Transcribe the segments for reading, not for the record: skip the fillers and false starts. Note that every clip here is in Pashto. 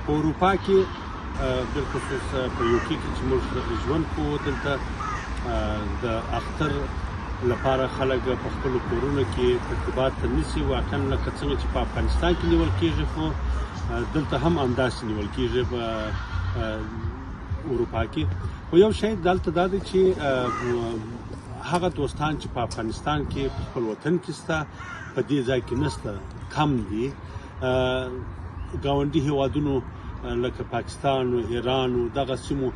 په اروپا کې بالخصوص په یوکې کې چې موږ ژوند کوو دلته د اختر لپاره خلک په خپلو کورونو کې ترتیبات نیسي، واقعا لکه څنګه چې په افغانستان کې نیول کېږي، خو دلته هم همداسې نیول کېږي په اروپا کې. خو یو شی دلته دا دی چې هغه دوستان چې په افغانستان کې په خپل وطن کې شته په دې ځای کې نشته، کم دي. ګاونډي هېوادونو لکه پاکستان و ایران و دغه سیمو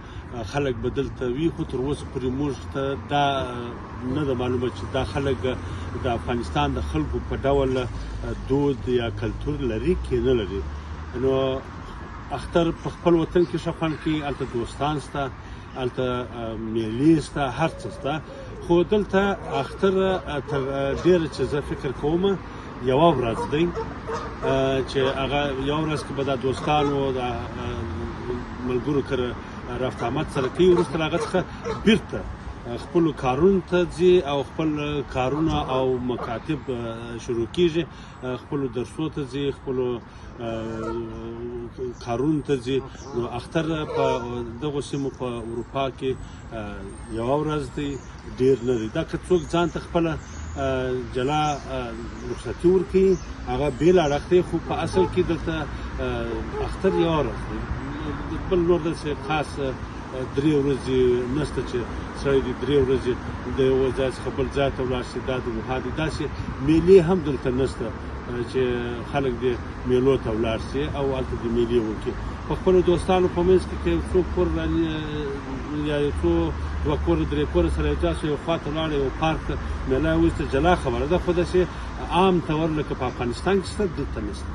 خلک به دلته وي، خو تر اوسه پورې موږ ته دا نه ده معلومه چې دا خلک د افغانستان د خلکو په ډول دود یا کلتور لري که نه لري. نو اختر په خپل وطن کې ښه خوند کوي، هلته دوستان شته، هلته میلې شته، هر څه شته. خو دلته اختر تر ډېره چې زه فکر کوم یوه ورځ دی چې هغه یوه ورځ کې به دا دوستانو د ملګرو کره رفت آمد سره کوي، وروسته له هغه څخه بیرته خپلو کارونو ته ځي او خپل کارونه او مکاتب شروع کېږي، خپلو درسو ته ځي، خپلو کارونو ته ځي. نو اختر په دغو سیمو په اروپا کې یوه ورځ دی، ډېر نه دی. دا که څوک ځان ته خپله جلا رخصتي ورکوي هغه بېل اړخ دی، خو په اصل کې دلته اختر یوه ورځ دی، بل نور داسې خاص 3 ورځې نشته چې سړی د 3 ورځې د یوه ځای څخه بل ځای ته ولاړ شي. دا د محادي داسې میلې هم دلته نشته چې خلک د میلو ته ولاړ شي او هلته د میلې وکړي. په خپلو دوستانو په منځ کې که یو څو کور یا یو څو 2 کوره 3 کوره سره یو ځای شو، یو خوا ته ولاړه، یو پارک ته میله وایسته، جلا خبره ده. خو داسې عام طور لکه په افغانستان کې شته دلته نشته.